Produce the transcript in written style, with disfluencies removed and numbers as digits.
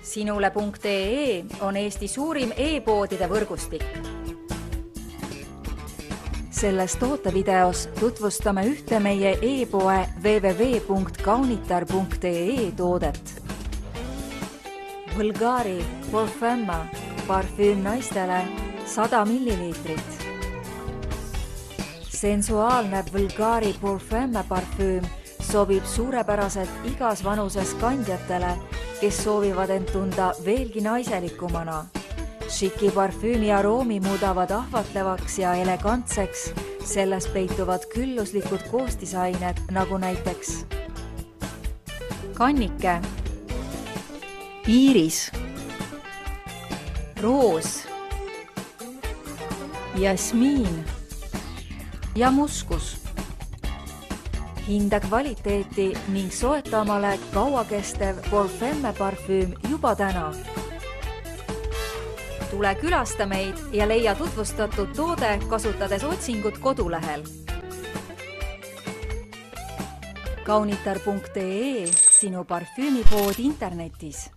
Sinule.ee on Eesti suurim e-poodide võrgustik. Selles tootevideos tutvustame ühte meie e-poe www.kaunitar.ee toodet. Bulgari Parfümma parfüüm naistele 100 milliliitrit. Sensuaalne Bulgari Parfümma parfüüm sobib suurepäraselt igas vanuses kandjatele, kes soovivad end tunda veelgi naiselikumana. Šiki parfüümi aroomi muudavad ahvatlevaks ja elegantseks, selles peituvad külluslikud koostisained nagu näiteks kannike, iiris, roos, jasmiin ja muskus. Hinda kvaliteeti ning soeta omale kauakestev Parfümma parfüüm juba täna. Tule külasta meid ja leia tutvustatud toode kasutades otsingut kodulehel. Kaunitar.ee, sinu parfüümipood internetis.